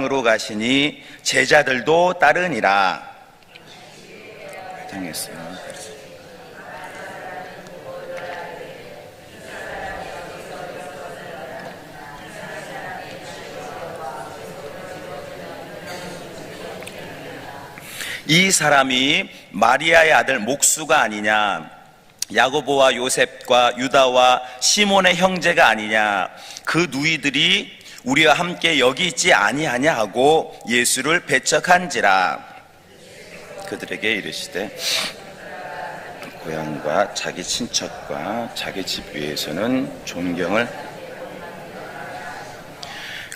으로 가시니 제자들도 따르니라. 당했어요. 이 사람이 마리아의 아들 목수가 아니냐, 야고보와 요셉과 유다와 시몬의 형제가 아니냐, 그 누이들이 우리와 함께 여기 있지 아니하냐 하고 예수를 배척한지라. 그들에게 이르시되 고향과 자기 친척과 자기 집 위에서는 존경을,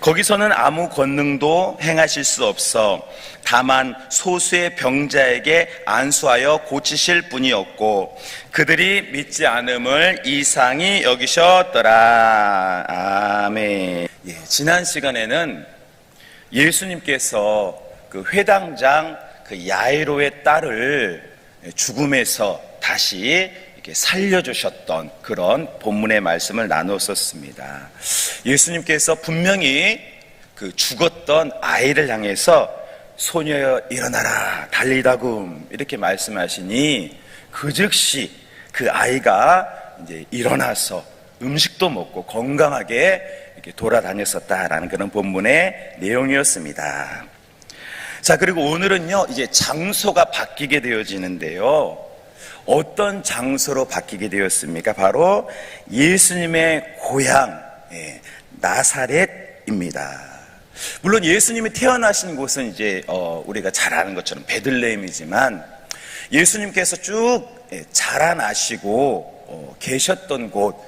거기서는 아무 권능도 행하실 수 없어 다만 소수의 병자에게 안수하여 고치실 뿐이었고 그들이 믿지 않음을 이상히 여기셨더라. 아멘. 지난 시간에는 예수님께서 그 회당장 그 야이로의 딸을 죽음에서 다시 이렇게 살려주셨던 그런 본문의 말씀을 나눴었습니다. 예수님께서 분명히 그 죽었던 아이를 향해서 소녀여 일어나라 달리다금 이렇게 말씀하시니 그 즉시 그 아이가 이제 일어나서 음식도 먹고 건강하게 이렇게 돌아다녔었다라는 그런 본문의 내용이었습니다. 자, 그리고 오늘은요 이제 장소가 바뀌게 되어지는데요. 어떤 장소로 바뀌게 되었습니까? 바로 예수님의 고향 나사렛입니다. 물론 예수님이 태어나신 곳은 이제 우리가 잘 아는 것처럼 베들레헴이지만 예수님께서 쭉 자라나시고 계셨던 곳,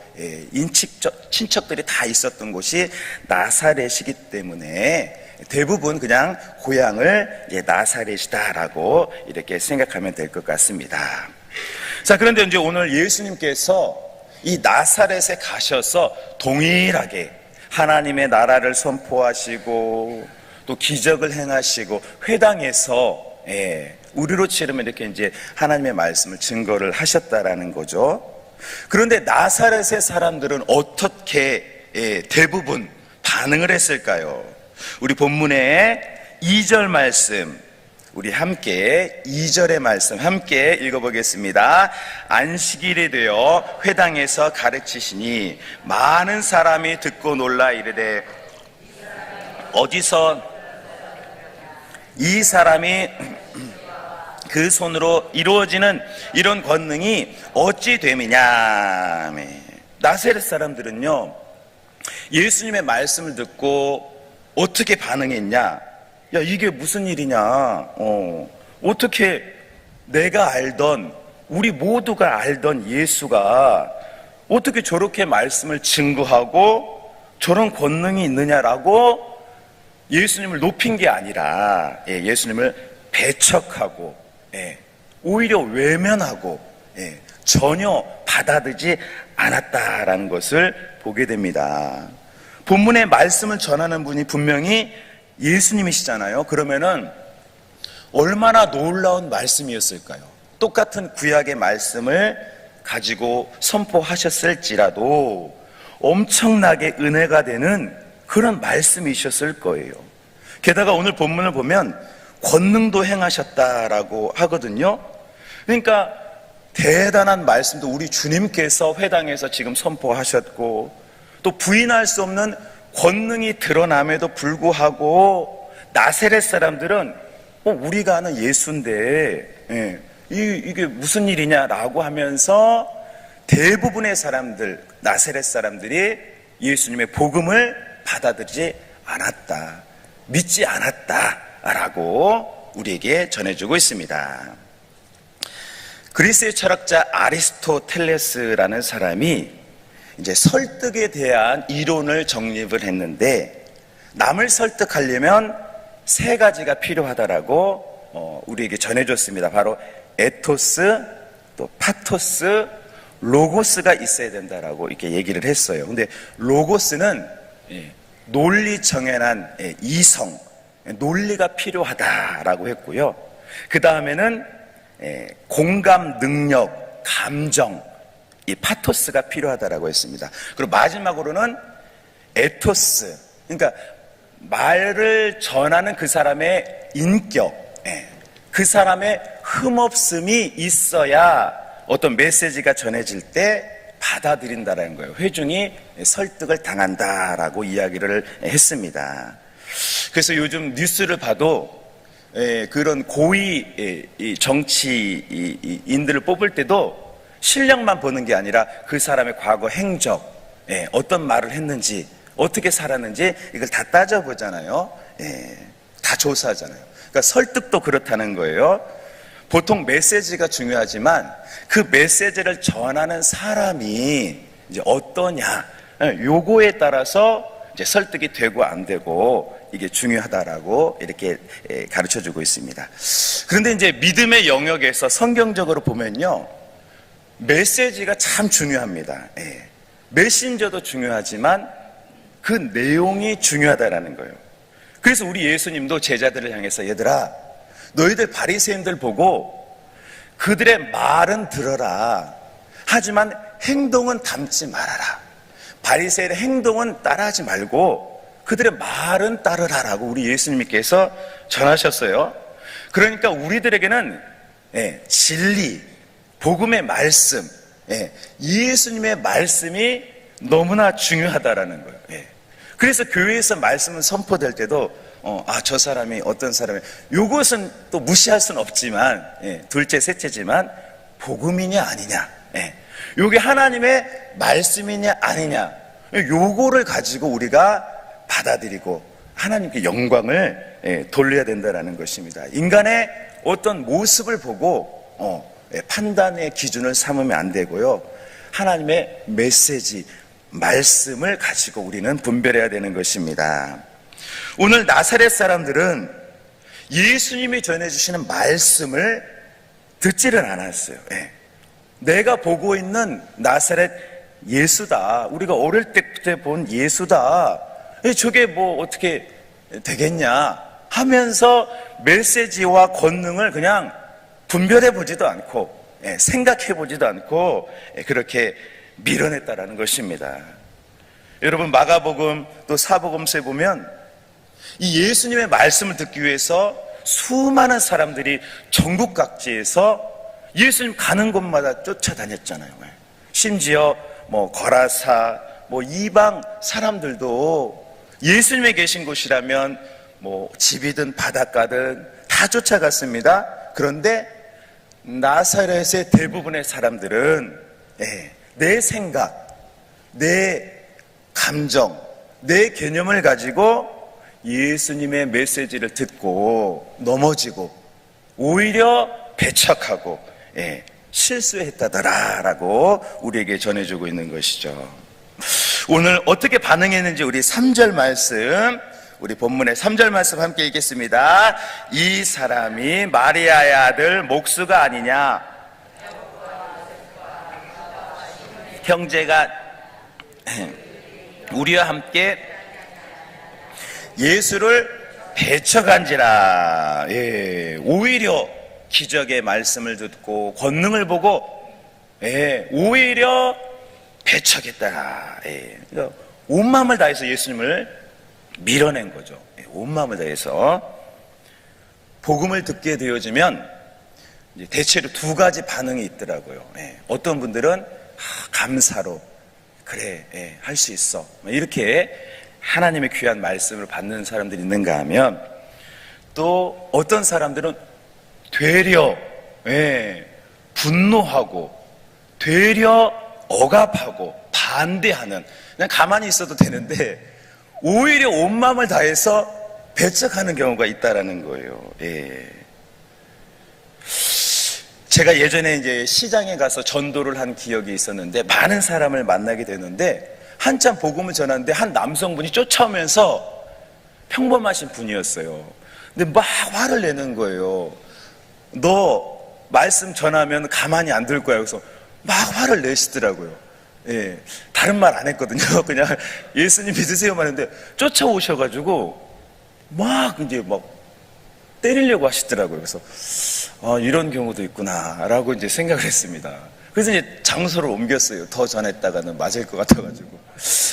친척들이 다 있었던 곳이 나사렛이기 때문에 대부분 그냥 고향을 나사렛이다라고 이렇게 생각하면 될 것 같습니다. 자, 그런데 이제 오늘 예수님께서 이 나사렛에 가셔서 동일하게 하나님의 나라를 선포하시고 또 기적을 행하시고 회당에서 우리로 치르면 이렇게 이제 하나님의 말씀을 증거를 하셨다라는 거죠. 그런데 나사렛의 사람들은 어떻게 대부분 반응을 했을까요? 우리 본문의 2절 말씀, 우리 함께 2절의 말씀 함께 읽어보겠습니다. 안식일이 되어 회당에서 가르치시니 많은 사람이 듣고 놀라 이르되 어디서 이 사람이 그 손으로 이루어지는 이런 권능이 어찌 됨이냐. 나사렛 사람들은요 예수님의 말씀을 듣고 어떻게 반응했냐? 야, 이게 무슨 일이냐? 어떻게 내가 알던, 우리 모두가 알던 예수가 어떻게 저렇게 말씀을 증거하고 저런 권능이 있느냐라고 예수님을 높인 게 아니라 예수님을 배척하고 오히려 외면하고 전혀 받아들이지 않았다라는 것을 보게 됩니다. 본문의 말씀을 전하는 분이 분명히 예수님이시잖아요. 그러면은 얼마나 놀라운 말씀이었을까요? 똑같은 구약의 말씀을 가지고 선포하셨을지라도 엄청나게 은혜가 되는 그런 말씀이셨을 거예요. 게다가 오늘 본문을 보면 권능도 행하셨다라고 하거든요. 그러니까 대단한 말씀도 우리 주님께서 회당에서 지금 선포하셨고 또 부인할 수 없는 권능이 드러남에도 불구하고 나사렛 사람들은 우리가 아는 예수인데 이게 무슨 일이냐라고 하면서 대부분의 사람들, 나사렛 사람들이 예수님의 복음을 받아들이지 않았다, 믿지 않았다라고 우리에게 전해주고 있습니다. 그리스의 철학자 아리스토텔레스라는 사람이 이제 설득에 대한 이론을 정립을 했는데 남을 설득하려면 세 가지가 필요하다라고 우리에게 전해줬습니다. 바로 에토스, 또 파토스, 로고스가 있어야 된다라고 이렇게 얘기를 했어요. 근데 로고스는 논리 정연한 이성, 논리가 필요하다라고 했고요. 그 다음에는 공감 능력, 감정, 이 파토스가 필요하다라고 했습니다. 그리고 마지막으로는 에토스, 그러니까 말을 전하는 그 사람의 인격, 그 사람의 흠없음이 있어야 어떤 메시지가 전해질 때 받아들인다라는 거예요. 회중이 설득을 당한다라고 이야기를 했습니다. 그래서 요즘 뉴스를 봐도 그런 고위 정치인들을 뽑을 때도 실력만 보는 게 아니라 그 사람의 과거 행적, 어떤 말을 했는지, 어떻게 살았는지 이걸 다 따져보잖아요. 다 조사하잖아요. 그러니까 설득도 그렇다는 거예요. 보통 메시지가 중요하지만 그 메시지를 전하는 사람이 이제 어떠냐, 요거에 따라서 이제 설득이 되고 안 되고 이게 중요하다라고 이렇게 가르쳐주고 있습니다. 그런데 이제 믿음의 영역에서 성경적으로 보면요, 메시지가 참 중요합니다. 메신저도 중요하지만 그 내용이 중요하다라는 거예요. 그래서 우리 예수님도 제자들을 향해서 얘들아, 너희들 바리새인들 보고 그들의 말은 들어라. 하지만 행동은 담지 말아라. 바리새인의 행동은 따라하지 말고 그들의 말은 따르라라고 우리 예수님께서 전하셨어요. 그러니까 우리들에게는 진리, 복음의 말씀, 예수님의 말씀이 너무나 중요하다라는 거예요. 그래서 교회에서 말씀은 선포될 때도 저 사람이 어떤 사람이, 요것은 또 무시할 수는 없지만, 둘째, 셋째지만 복음이냐 아니냐, 요게 하나님의 말씀이냐 아니냐, 요거를 가지고 우리가 받아들이고 하나님께 영광을 돌려야 된다는 것입니다. 인간의 어떤 모습을 보고 판단의 기준을 삼으면 안 되고요, 하나님의 메시지, 말씀을 가지고 우리는 분별해야 되는 것입니다. 오늘 나사렛 사람들은 예수님이 전해주시는 말씀을 듣지를 않았어요. 내가 보고 있는 나사렛 예수다, 우리가 어릴 때부터 본 예수다, 저게 뭐 어떻게 되겠냐 하면서 메시지와 권능을 그냥 분별해 보지도 않고 생각해 보지도 않고 그렇게 밀어냈다라는 것입니다. 여러분, 마가복음 또 사복음서에 보면 이 예수님의 말씀을 듣기 위해서 수많은 사람들이 전국 각지에서 예수님 가는 곳마다 쫓아다녔잖아요. 심지어 뭐 거라사, 뭐 이방 사람들도 예수님이 계신 곳이라면 뭐 집이든 바닷가든 다 쫓아갔습니다. 그런데 나사렛의 대부분의 사람들은 내 생각, 내 감정, 내 개념을 가지고 예수님의 메시지를 듣고 넘어지고 오히려 배척하고 실수했다더라라고 우리에게 전해주고 있는 것이죠. 오늘 어떻게 반응했는지 우리 3절 말씀, 우리 본문의 3절 말씀 함께 읽겠습니다. 이 사람이 마리아의 아들 목수가 아니냐, 형제가 우리와 함께 예수를 배척한지라. 오히려 기적의 말씀을 듣고 권능을 보고 오히려 배척했다. 그러니까 온 마음을 다해서 예수님을 밀어낸 거죠. 온 마음을 다해서. 복음을 듣게 되어지면 대체로 두 가지 반응이 있더라고요. 어떤 분들은 감사로, 그래, 할 수 있어, 이렇게 하나님의 귀한 말씀을 받는 사람들이 있는가 하면, 또 어떤 사람들은 되려 분노하고 되려 억압하고 반대하는, 그냥 가만히 있어도 되는데 오히려 온 마음을 다해서 배척하는 경우가 있다라는 거예요. 제가 예전에 이제 시장에 가서 전도를 한 기억이 있었는데, 많은 사람을 만나게 되는데 한참 복음을 전하는데 한 남성분이 쫓아오면서, 평범하신 분이었어요. 근데 막 화를 내는 거예요. 너 말씀 전하면 가만히 안 들 거야. 그래서 막 화를 내시더라고요. 다른 말 안 했거든요. 그냥 예수님 믿으세요만 했는데 쫓아오셔가지고 막 이제 막 때리려고 하시더라고요. 그래서 이런 경우도 있구나라고 이제 생각을 했습니다. 그래서 이제 장소를 옮겼어요. 더 전했다가는 맞을 것 같아가지고.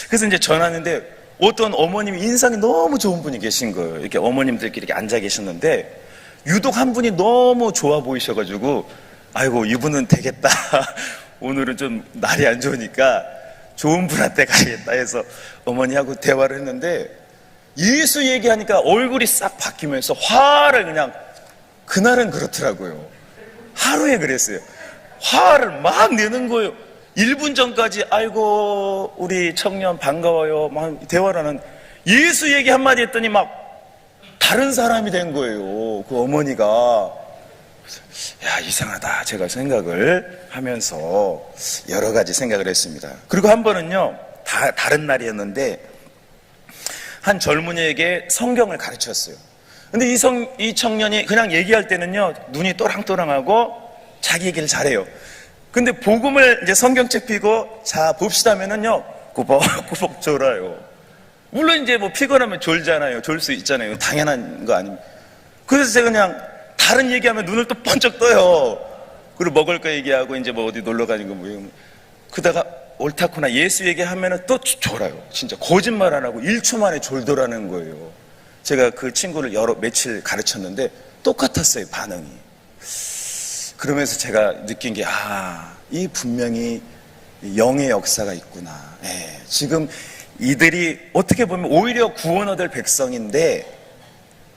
그래서 이제 전하는데 어떤 어머님이 인상이 너무 좋은 분이 계신 거예요. 이렇게 어머님들끼리 이렇게 앉아 계셨는데 유독 한 분이 너무 좋아 보이셔가지고 아이고 이분은 되겠다. 오늘은 좀 날이 안 좋으니까 좋은 분한테 가야겠다 해서 어머니하고 대화를 했는데 예수 얘기하니까 얼굴이 싹 바뀌면서 화를 그냥 그날은 그렇더라고요. 하루에 그랬어요. 화를 막 내는 거예요. 1분 전까지 아이고 우리 청년 반가워요 막 대화를 하는 예수 얘기 한마디 했더니 막 다른 사람이 된 거예요. 그 어머니가. 야, 이상하다 제가 생각을 하면서 여러 가지 생각을 했습니다. 그리고 한 번은요 다른 날이었는데 한 젊은이에게 성경을 가르쳤어요. 근데 이 청년이 그냥 얘기할 때는요 눈이 또랑또랑하고 자기 얘기를 잘해요. 근데 복음을 이제 성경책 펴고 자 봅시다 하면은요 꾸벅꾸벅 졸아요. 물론 이제 뭐 피곤하면 졸잖아요. 졸 수 있잖아요. 당연한 거 아닙니까? 그래서 제가 그냥 다른 얘기하면 눈을 또 번쩍 떠요. 그리고 먹을 거 얘기하고 이제 뭐 어디 놀러 가는 거 뭐 그러다가 옳다구나 예수 얘기하면은 또 졸아요. 진짜 거짓말 안 하고 1초 만에 졸더라는 거예요. 제가 그 친구를 며칠 가르쳤는데 똑같았어요, 반응이. 그러면서 제가 느낀 게 이 분명히 영의 역사가 있구나. 지금 이들이 어떻게 보면 오히려 구원 얻을 백성인데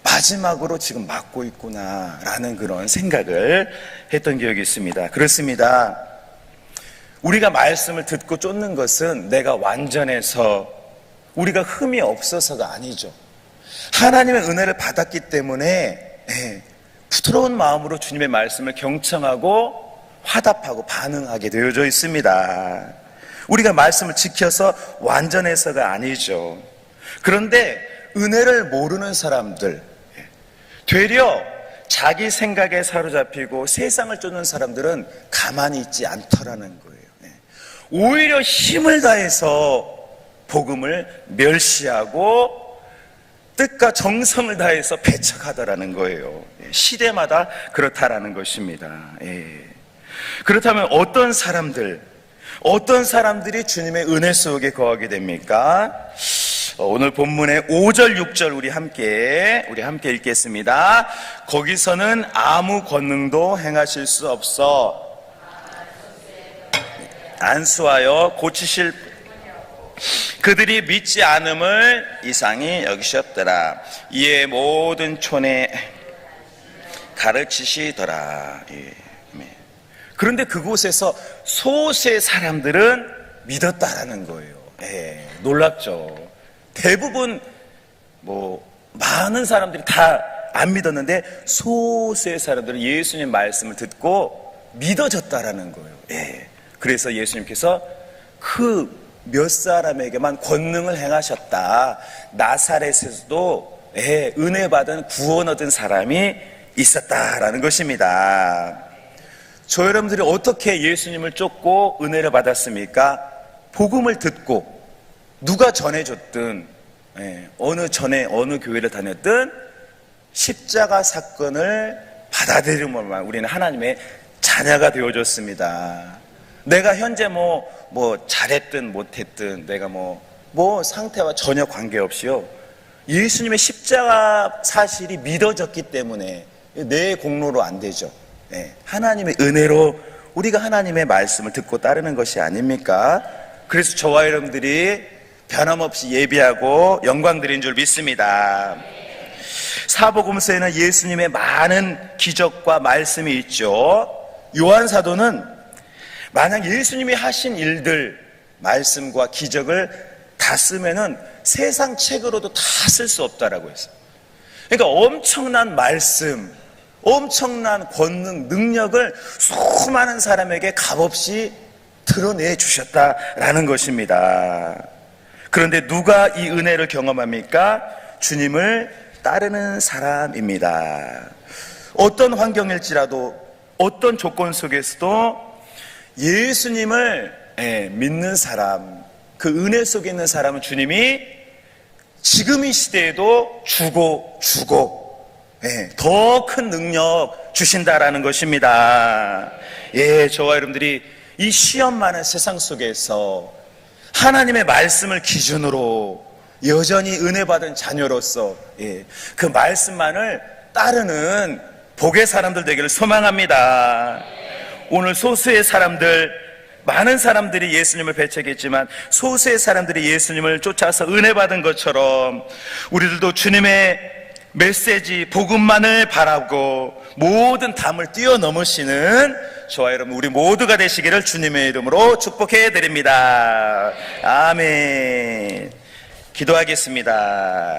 마지막으로 지금 맞고 있구나라는 그런 생각을 했던 기억이 있습니다. 그렇습니다. 우리가 말씀을 듣고 쫓는 것은 내가 완전해서 우리가 흠이 없어서가 아니죠. 하나님의 은혜를 받았기 때문에 부드러운 마음으로 주님의 말씀을 경청하고 화답하고 반응하게 되어져 있습니다. 우리가 말씀을 지켜서 완전해서가 아니죠. 그런데 은혜를 모르는 사람들, 되려 자기 생각에 사로잡히고 세상을 쫓는 사람들은 가만히 있지 않더라는 거예요. 오히려 힘을 다해서 복음을 멸시하고 뜻과 정성을 다해서 배척하더라는 거예요. 시대마다 그렇다라는 것입니다. 그렇다면 어떤 사람들이 주님의 은혜 속에 거하게 됩니까? 오늘 본문의 5절, 6절 우리 함께 읽겠습니다. 거기서는 아무 권능도 행하실 수 없어 안수하여 고치실 그들이 믿지 않음을 이상히 여기셨더라. 이에 모든 촌에 가르치시더라. 그런데 그곳에서 소수의 사람들은 믿었다라는 거예요. 놀랍죠. 대부분 많은 사람들이 다 안 믿었는데 소수의 사람들은 예수님 말씀을 듣고 믿어졌다라는 거예요. 그래서 예수님께서 그 몇 사람에게만 권능을 행하셨다. 나사렛에서도 은혜 받은 구원 얻은 사람이 있었다라는 것입니다. 저 여러분들이 어떻게 예수님을 쫓고 은혜를 받았습니까? 복음을 듣고 누가 전해줬든 어느 교회를 다녔든 십자가 사건을 받아들임으로만 우리는 하나님의 자녀가 되어졌습니다. 내가 현재 잘했든 못했든 내가 상태와 전혀 관계없이요. 예수님의 십자가 사실이 믿어졌기 때문에 내 공로로 안 되죠. 하나님의 은혜로 우리가 하나님의 말씀을 듣고 따르는 것이 아닙니까? 그래서 저와 여러분들이 변함없이 예비하고 영광 드린 줄 믿습니다. 사복음서에는 예수님의 많은 기적과 말씀이 있죠. 요한 사도는 만약 예수님이 하신 일들, 말씀과 기적을 다 쓰면은 세상 책으로도 다 쓸 수 없다라고 했어요. 그러니까 엄청난 말씀, 엄청난 권능, 능력을 수많은 사람에게 값없이 드러내 주셨다라는 것입니다. 그런데 누가 이 은혜를 경험합니까? 주님을 따르는 사람입니다. 어떤 환경일지라도 어떤 조건 속에서도 예수님을 믿는 사람, 그 은혜 속에 있는 사람은 주님이 지금 이 시대에도 주고 더 큰 능력 주신다라는 것입니다. 저와 여러분들이 이 시험 많은 세상 속에서 하나님의 말씀을 기준으로 여전히 은혜 받은 자녀로서 그 말씀만을 따르는 복의 사람들 되기를 소망합니다. 오늘 소수의 사람들, 많은 사람들이 예수님을 배척했지만 소수의 사람들이 예수님을 쫓아서 은혜 받은 것처럼 우리들도 주님의 메시지, 복음만을 바라고 모든 담을 뛰어넘으시는 저와 여러분 우리 모두가 되시기를 주님의 이름으로 축복해 드립니다. 아멘. 기도하겠습니다.